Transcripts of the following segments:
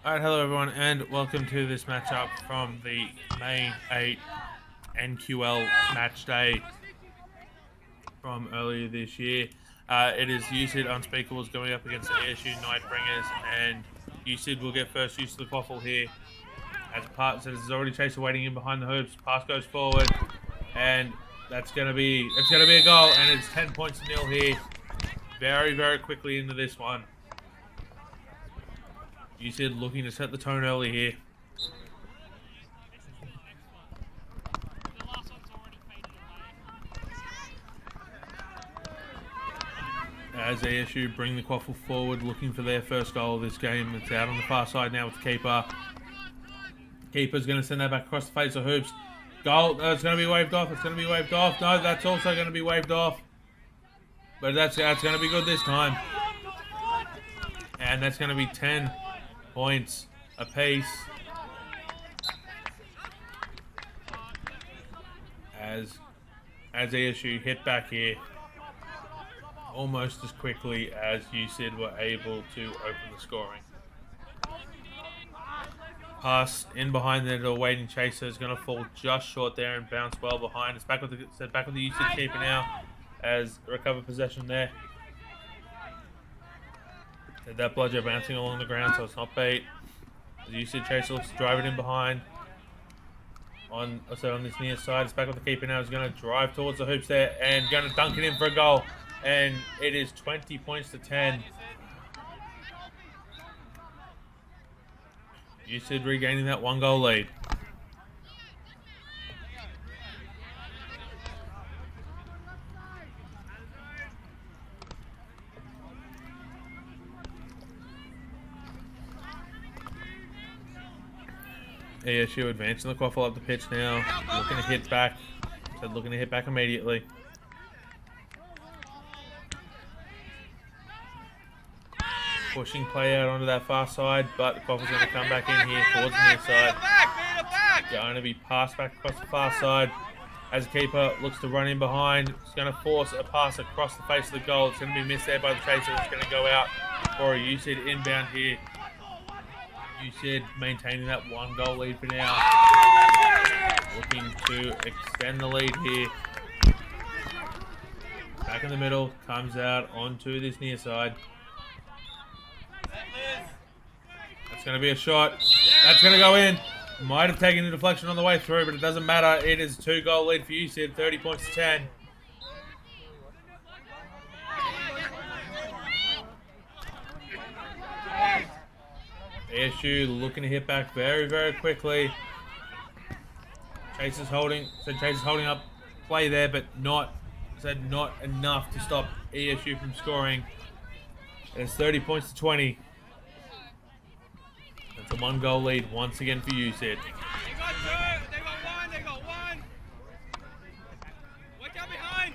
Alright, hello everyone, and welcome to this matchup from the Main 8 NQL match day from earlier this year. It is USYD Unspeakables going up against the ESU Nightbringers, and USYD will get first use of the quaffle here. As part says, there's already Chaser waiting in behind the hoops. Pass goes forward, and that's gonna be a goal, and it's 10 points to nil here. Very, very quickly into this one. USYD looking to set the tone early here. As ESU bring the quaffle forward, looking for their first goal of this game. It's out on the far side now with the keeper. Keeper's going to send that back across the face of hoops. Goal. It's going to be waved off. It's going to be waved off. No, that's also going to be waved off. But that's going to be good this time. And that's going to be 10 points apiece. As ESU hit back here almost as quickly as USYD were able to open the scoring. Pass in behind the waiting Chaser is going to fall just short there and bounce well behind. It's back with the USYD keeper now as recover possession there. That bludger bouncing along the ground, so it's not bait. The USYD Chaser looks to drive it in behind. On this near side, it's back with the keeper now. He's going to drive towards the hoops there and going to dunk it in for a goal. And it is 20 points to 10. USYD regaining that 1-goal lead. ESU advancing the quaffle up the pitch now. Looking to hit back. Looking to hit back immediately. Pushing play out onto that far side, but the quaffle's going to come back in here towards the near side. Going to be passed back across the far side as the keeper looks to run in behind. It's going to force a pass across the face of the goal. It's going to be missed there by the Chaser. It's going to go out for a USYD inbound here. USYD maintaining that 1-goal lead for now. Looking to extend the lead here. Back in the middle, comes out onto this near side. That's going to be a shot. That's going to go in. Might have taken the deflection on the way through, but it doesn't matter. It is a 2-goal lead for USYD, 30 points to 10. ESU looking to hit back very, very quickly. Chaser's holding up play there, but not enough to stop ESU from scoring. It's 30 points to 20. That's a 1-goal lead once again for USYD. They got one. Watch out behind.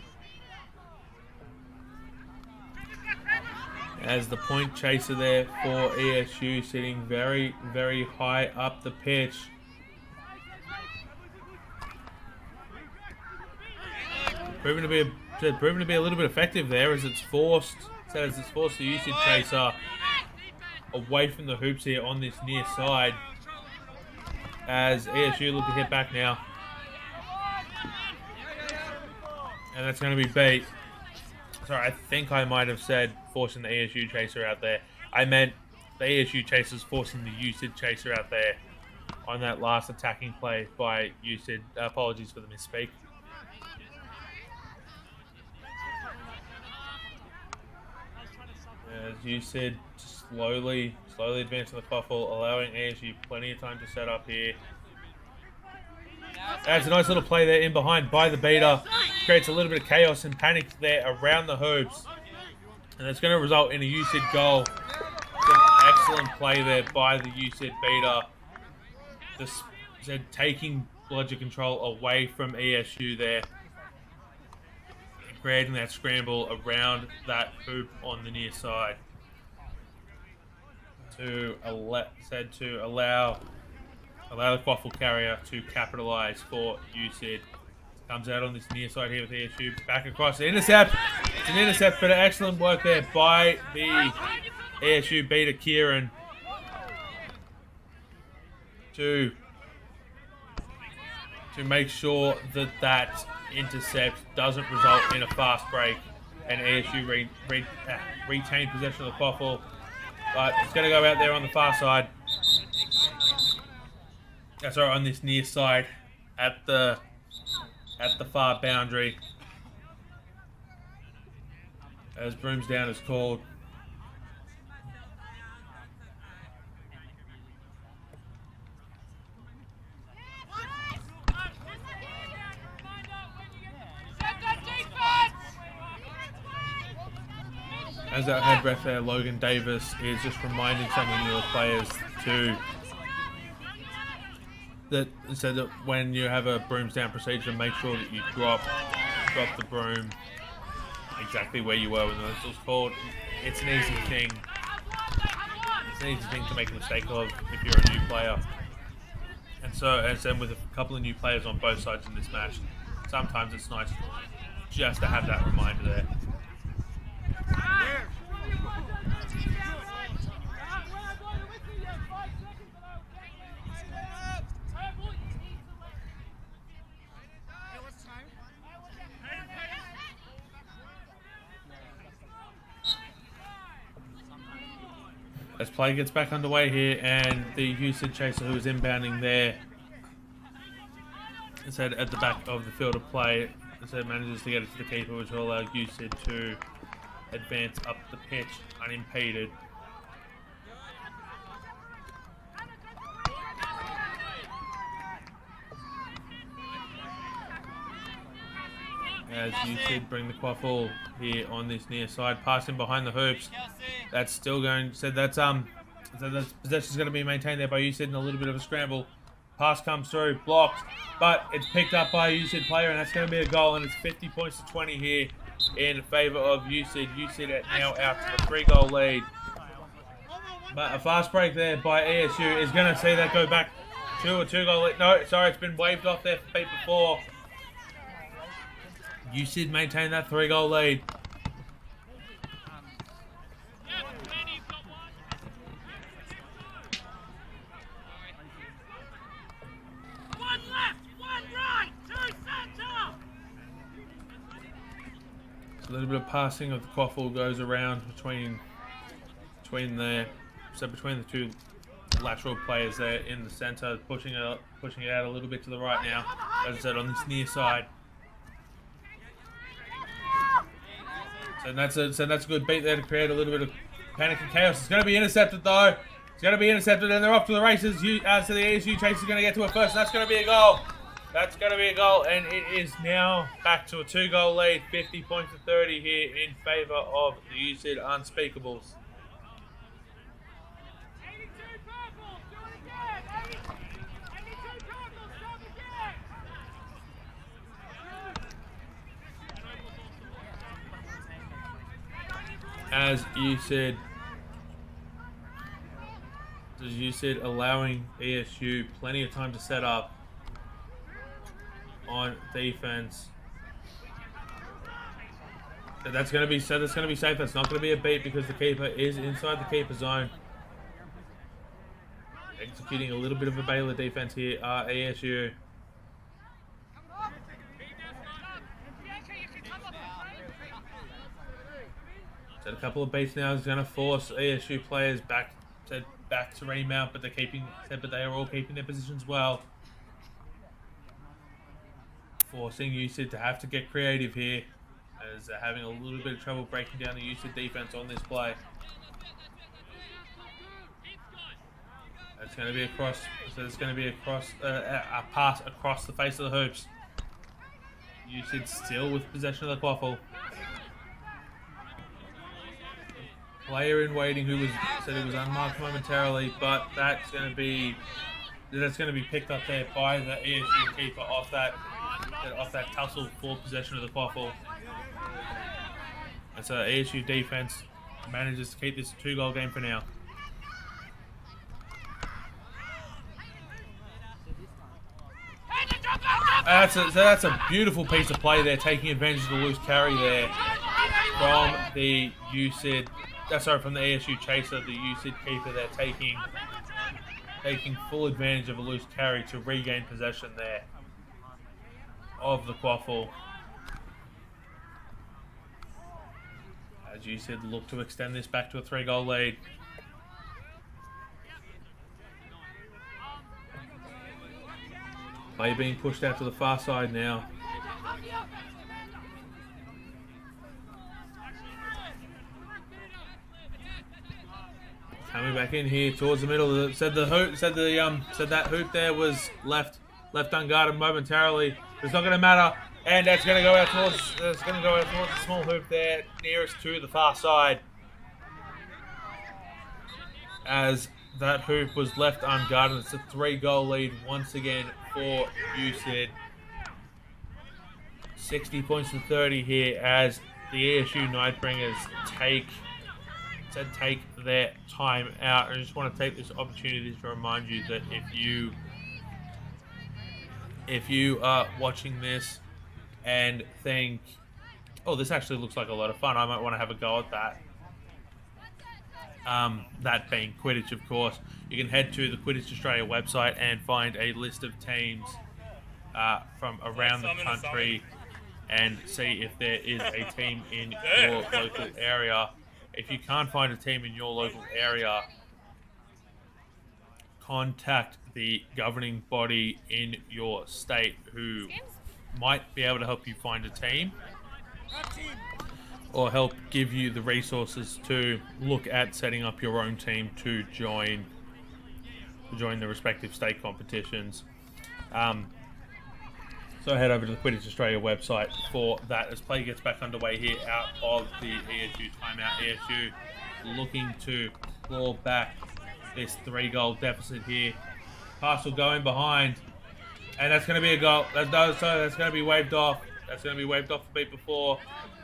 As the point chaser there for ESU, sitting very, very high up the pitch. Proven to be a little bit effective there as it's forced the USYD Chaser away from the hoops here on this near side. As ESU look to hit back now. And that's going to be beat. Sorry, I think I might have said forcing the ESU Chaser out there. I meant the ESU Chasers forcing the USYD Chaser out there on that last attacking play by USYD. Apologies for the misspeak. As USYD slowly advancing the quaffle, allowing ESU plenty of time to set up here. That's a nice little play there in behind by the beater. Creates a little bit of chaos and panic there around the hoops. And it's going to result in a USYD goal. It's an excellent play there by the USYD beater. Just taking bludger control away from ESU there. Creating that scramble around that hoop on the near side. To allow the quaffle carrier to capitalise for USYD. Comes out on this near side here with ESU. Back across the intercept. It's an intercept, but excellent work there by the ESU beater Kieran. to make sure that that intercept doesn't result in a fast break and ESU retain possession of the quaffle. But it's going to go out there on the far side. Sorry, on this near side at the far boundary. As brooms down is called. As our head ref there, Logan Davis, is just reminding some of your players so that when you have a brooms down procedure, make sure that you drop the broom exactly where you were when the whistle was called. It's an easy thing. It's an easy thing to make a mistake of if you're a new player. And so, as then with a couple of new players on both sides in this match, sometimes it's nice just to have that reminder there. As play gets back underway here, and the USYD chaser who is inbounding there, instead at the back of the field of play, instead manages to get it to the keeper, which will allow USYD to advance up the pitch unimpeded. As USYD bring the quaffle here on this near side, passing behind the hoops. That's still going. So that's possession's going to be maintained there by USYD in a little bit of a scramble. Pass comes through, blocked, but it's picked up by a USYD player, and that's going to be a goal. And it's 50 points to 20 here in favour of USYD. USYD now out to the 3-goal lead. But a fast break there by ESU is going to see that go back to a 2-goal lead. No, sorry, it's been waved off there for beat before. USYD maintain that 3-goal lead. One left, one right, two centre. A little bit of passing of the quaffle goes around between the two lateral players there in the centre, pushing it out a little bit to the right now. As I said, on this near side. And that's a good beat there to create a little bit of panic and chaos. It's going to be intercepted though. It's going to be intercepted, and they're off to the races. So the ESU chase is going to get to it first, and that's going to be a goal. That's going to be a goal, and it is now back to a 2-goal lead, 50 points to 30 here in favour of the USYD Unspeakables. As USYD allowing ESU plenty of time to set up on defense. So that's going to be safe. That's not going to be a beat because the keeper is inside the keeper zone. Executing a little bit of a Baylor defense here are ESU. So a couple of beats now is going to force ESU players back to remount, but they are all keeping their positions well. Forcing USYD to have to get creative here, as they're having a little bit of trouble breaking down the USYD defense on this play. It's going to be across. So it's going to be a pass across the face of the hoops. USYD still with possession of the quaffle. Player in waiting who said it was unmarked momentarily, but that's going to be picked up there by the ESU keeper off that tussle for possession of the quaffle. And so ESU defense manages to keep this a 2-goal game for now. That's a beautiful piece of play there, taking advantage of the loose carry there from the USYD. From the ESU chaser, the USYD keeper. They're taking taking full advantage of a loose carry to regain possession there of the quaffle. As you said, look to extend this back to a 3-goal lead. Play being pushed out to the far side now. Coming back in here towards the middle. Said that hoop there was left unguarded momentarily. It's not going to matter, and that's going to go out towards the small hoop there, nearest to the far side. As that hoop was left unguarded, it's a 3-goal lead once again for USYD. 60 points to 30 here as the ESU Nightbringers take their time out. I just want to take this opportunity to remind you that if you are watching this and think, oh, this actually looks like a lot of fun, I might want to have a go at that. That being Quidditch, of course. You can head to the Quidditch Australia website and find a list of teams from around the country and see if there is a team in your local area. If you can't find a team in your local area, contact the governing body in your state who might be able to help you find a team or help give you the resources to look at setting up your own team to join the respective state competitions. So head over to the Quidditch Australia website for that as play gets back underway here out of the ESU timeout. ESU looking to claw back this 3-goal deficit here. Pass will go in behind, and that's going to be a goal. That's going to be waved off. That's going to be waved off the beat before.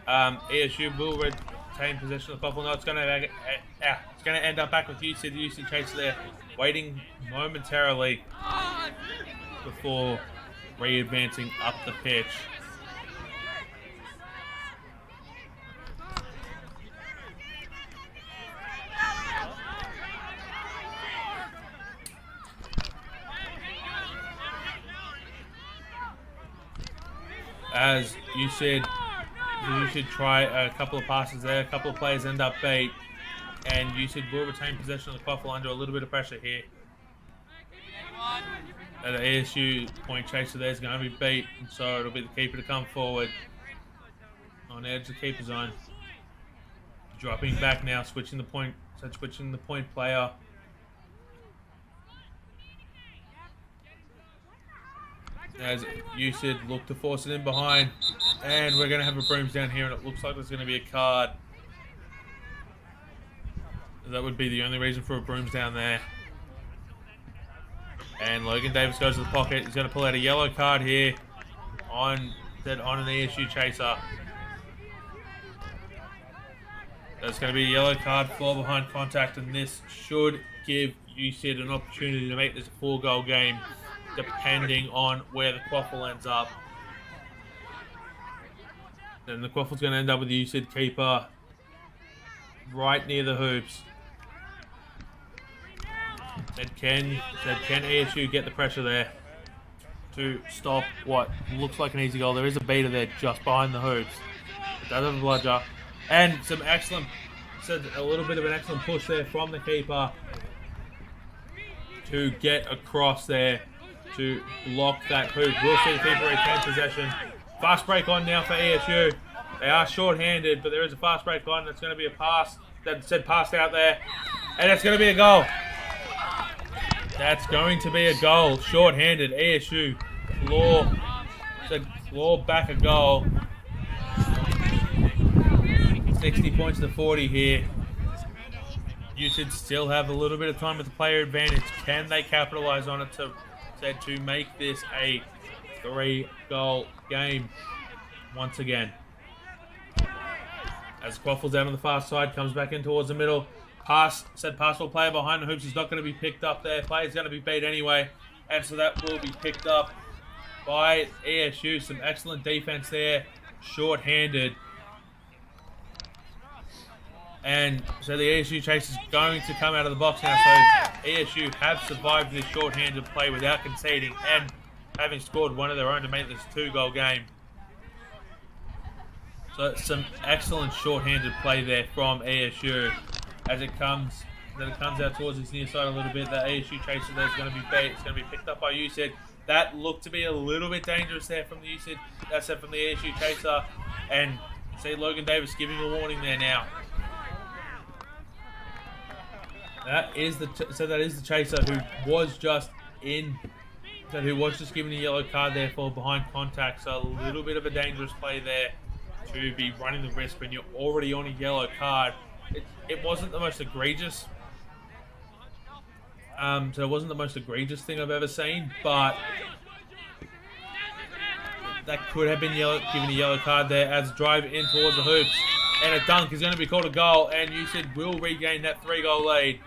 ESU will retain possession of the quaffle. No, it's going to end up back with USYD. The USYD chase there, waiting momentarily before re-advancing up the pitch. As you said, you should try a couple of passes there. A couple of players end up beat, and USYD will retain possession of the quaffle under a little bit of pressure here. The ASU point chaser there is going to be beat, so it'll be the keeper to come forward on edge of the keeper zone. Dropping back now, switching the point player. As USYD look to force it in behind, and we're going to have a brooms down here, and it looks like there's going to be a card. That would be the only reason for a brooms down there. And Logan Davis goes to the pocket. He's going to pull out a yellow card here on an ESU chaser. There's going to be a yellow card for behind contact, and this should give USYD an opportunity to make this a 4-goal game, depending on where the quaffle ends up. Then the quaffle's going to end up with the USYD keeper right near the hoops. Can ESU get the pressure there to stop what looks like an easy goal? There is a beater there just behind the hoops. It does have a bludger. And a little bit of an excellent push there from the keeper to get across there to block that hoop. We'll see the keeper retain possession. Fast break on now for ESU. They are short-handed, but there is a fast break on. That's going to be a pass. That said passed out there. And it's going to be a goal. That's going to be a goal. Short-handed. ESU claw back a goal. 60 points to 40 here. You should still have a little bit of time with the player advantage. Can they capitalize on it to make this a 3-goal game once again? As Quaffle's down on the far side, comes back in towards the middle. Pass will player behind the hoops. He's not going to be picked up there. Player's going to be beat anyway. And so that will be picked up by ESU. Some excellent defense there. Short-handed. And so the ESU chase is going to come out of the box now. So ESU have survived this short-handed play without conceding and having scored one of their own to make this 2-goal game. So some excellent short-handed play there from ESU as it comes out towards this near side a little bit. The ESU chaser there is going to be beat. It's going to be picked up by USYD. That looked to be a little bit dangerous there from the USYD. That's it from the ESU chaser. And see Logan Davis giving a warning there now. That is the chaser who was just given a yellow card there for behind contact. So a little bit of a dangerous play there to be running the risk when you're already on a yellow card. It wasn't the most egregious. So it wasn't the most egregious thing I've ever seen, but that could have been given a yellow card there as drive in towards the hoops. And a dunk is going to be called a goal, and USYD will regain that 3-goal lead.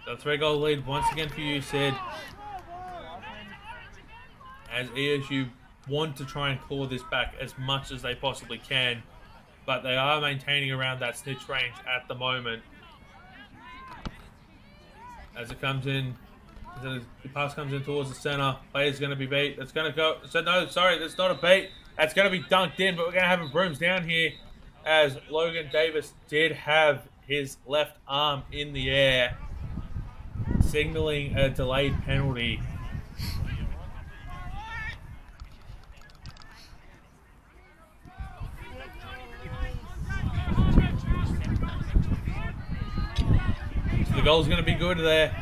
The 3-goal lead once again for USYD, as ESU want to try and claw this back as much as they possibly can, but they are maintaining around that snitch range at the moment. As it comes in, the pass comes in towards the center. Player's going to be beat. That's going to go. So no, sorry, that's not a beat. That's going to be dunked in, but we're going to have him brooms down here as Logan Davis did have his left arm in the air, signaling a delayed penalty. So the goal's going to be good there.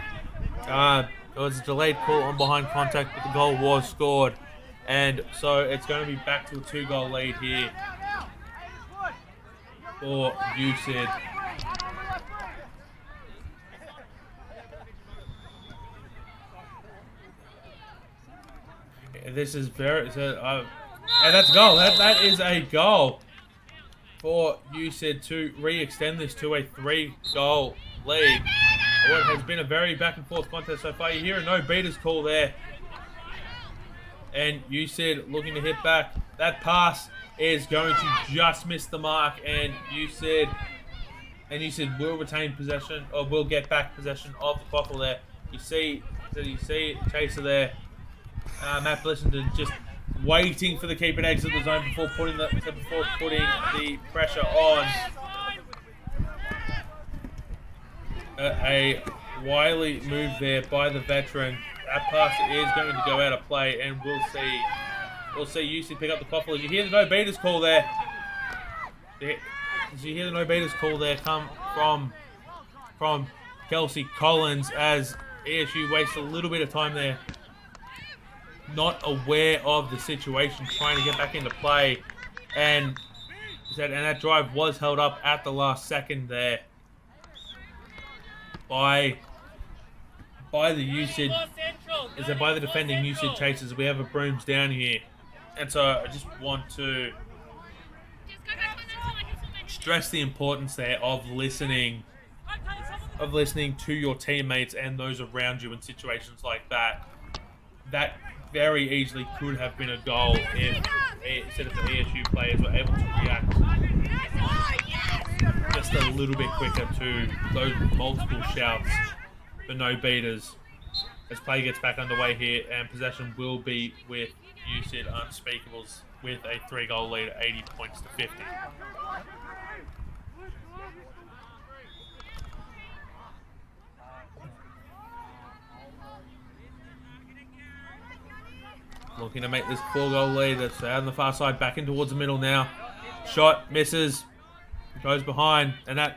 It was a delayed call on behind contact, but the goal was scored. And so it's going to be back to a 2-goal lead here for USYD. This is very... and that's a goal. That is a goal for USYD to re-extend this to a 3-goal lead. What has been a very back and forth contest so far. You hear a no beaters call there. And USYD looking to hit back. That pass is going to just miss the mark, and USYD will retain possession, or will get back possession of the quaffle there. You see Chaser there. Matt Blissenden just waiting for the keeper to exit the zone before putting the pressure on. A wily move there by the veteran. That pass is going to go out of play, and we'll see USYD pick up the quaffle. As you hear the no beaters call there. Come from Kelsey Collins, as ESU wastes a little bit of time there, not aware of the situation, trying to get back into play, and that drive was held up at the last second there by the USYD, by the defending USYD chasers. We have a brooms down here, and so I just want to stress the importance there of listening to your teammates and those around you in situations like that. That very easily could have been a goal if instead of the ESU players were able to react just a little bit quicker to those multiple shouts for no beaters. As play gets back underway here, and possession will be with USYD Unspeakables with a 3-goal lead at 80 points to 50. Looking to make this 4-goal lead. That's out on the far side, back in towards the middle now. Shot misses, goes behind, and that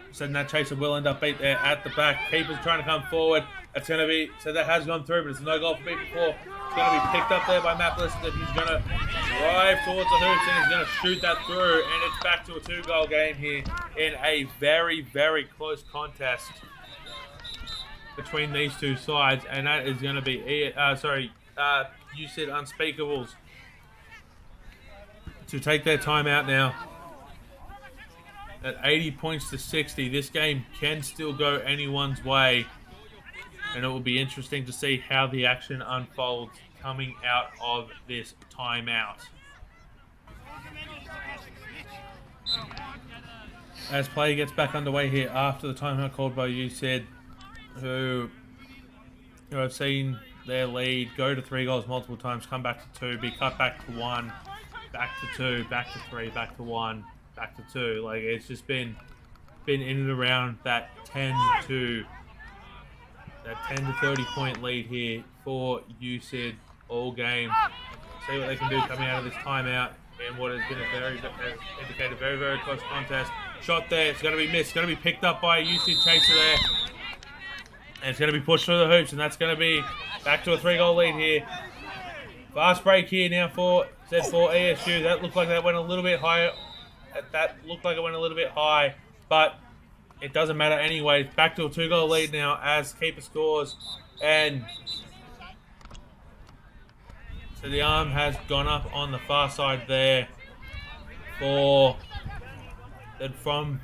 chaser will end up beat there at the back. Keeper's trying to come forward. That's going to be, so that has gone through, but it's no goal for beat before. It's going to be picked up there by Matt Blissenden. He's going to drive towards the hoops, and he's going to shoot that through, and it's back to a 2-goal game here in a very, very close contest between these two sides, and that is going to be USYD Unspeakables to take their time out now. At 80 points to 60, this game can still go anyone's way, and it will be interesting to see how the action unfolds coming out of this timeout. As play gets back underway here after the timeout called by USYD, who have seen their lead go to 3 goals multiple times, come back to 2, be cut back to 1, back to 2, back to 3, back to 1, back to 2. Like, it's just been in and around that 10 to 30 point lead here for USYD all game. See what they can do coming out of this timeout in what has been a very, very close contest. Shot there, it's going to be missed, it's going to be picked up by a USYD chaser there. And it's going to be pushed through the hoops, and that's going to be back to a 3-goal lead here. Fast break here now for ESU. That looked like that went a little bit higher. That looked like it went a little bit high, but it doesn't matter anyway. Back to a 2-goal lead now as keeper scores, and so the arm has gone up on the far side there for that from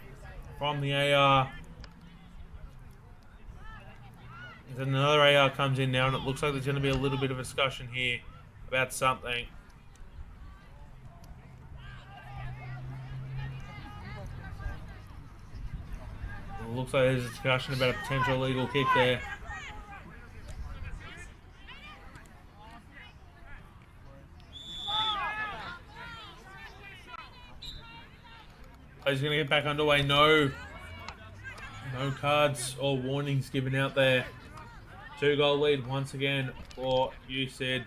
the AR. Then another AR comes in now, and it looks like there's going to be a little bit of a discussion here about something. It looks like there's a discussion about a potential illegal kick there. He's going to get back underway. No cards or warnings given out there. 2-goal lead once again for USYD.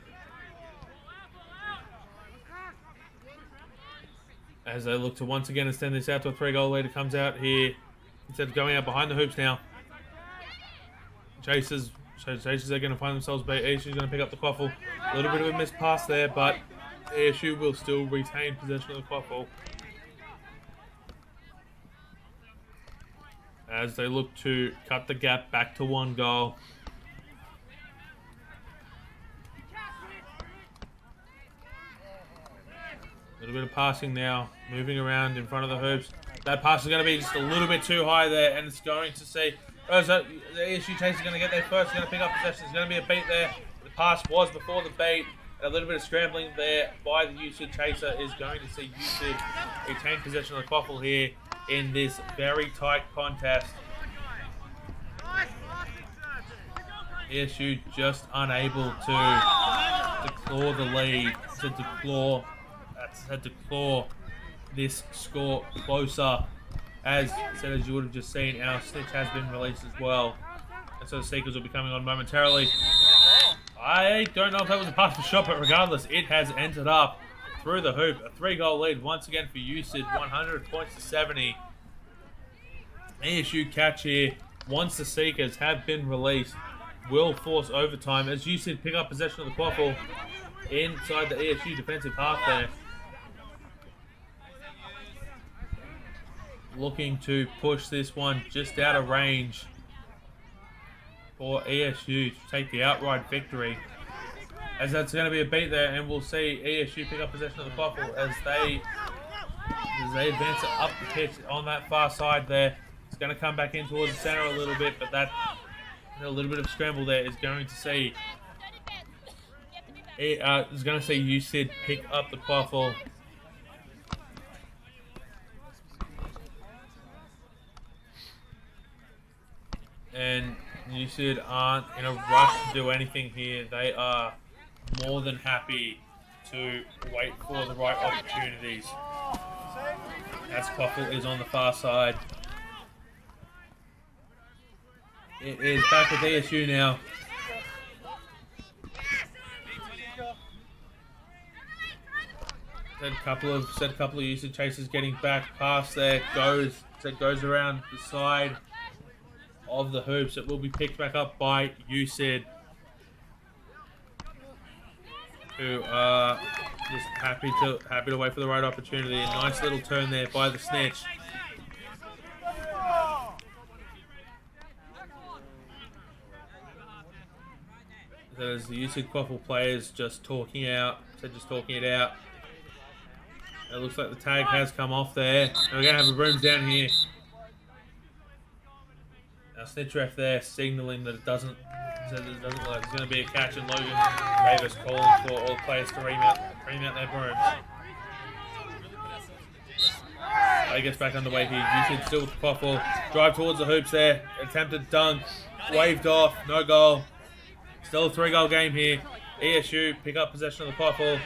As they look to once again extend this out to a 3-goal lead, it comes out here instead of going out behind the hoops now. Chasers are going to find themselves beat. ESU is going to pick up the quaffle. A little bit of a missed pass there, but ESU will still retain possession of the quaffle as they look to cut the gap back to 1 goal. A little bit of passing now, moving around in front of the hoops. That pass is going to be just a little bit too high there, and it's going to see... Oh, so the ESU chase is going to get there first. It's going to pick up possession. There's going to be a beat there. The pass was before the beat. A little bit of scrambling there by the USYD chaser is going to see USYD retain possession of the quaffle here in this very tight contest. ESU just unable to claw the lead, to claw this score closer. As you would have just seen, our snitch has been released as well, and so the Seekers will be coming on momentarily. I don't know if that was a pass for shot, but regardless, it has entered up through the hoop. A 3-goal lead once again for USYD, 100 points to 70. ESU catch here, once the Seekers have been released, will force overtime as USYD pick up possession of the quaffle inside the ESU defensive half there. Looking to push this one just out of range for ESU to take the outright victory. As that's going to be a beat there, and we'll see ESU pick up possession of the quaffle as they advance it up the pitch on that far side there. It's going to come back in towards the center a little bit, but that a little bit of scramble there is going to see USYD pick up the quaffle. And USYD aren't in a rush to do anything here. They are more than happy to wait for the right opportunities. As quaffle is on the far side. It is back with ESU now. Said a couple of USYD chasers getting back past there. Goes around the side of the hoops. It will be picked back up by USYD, who are just happy to wait for the right opportunity. A nice little turn there by the snitch. There's the USYD quaffle players just talking it out. It looks like the tag has come off there. And we're going to have a rooms down here. Snitch ref there signaling that it doesn't look like it's going to be a catch, and Logan Davis calling for all players to remount their brooms. He gets back underway here. USYD still with the quaffle. Drive towards the hoops there. Attempted dunk. Waved off. No goal. Still a 3-goal game here. ESU pick up possession of the quaffle.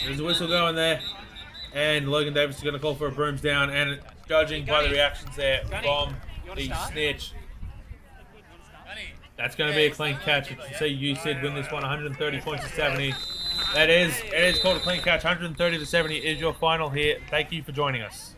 There's a whistle going there. And Logan Davis is going to call for a brooms down. And judging by the reactions there from the snitch, that's going to be a clean catch. You can see USYD win this one 130 points to 70. It is called a clean catch. 130 to 70 is your final here. Thank you for joining us.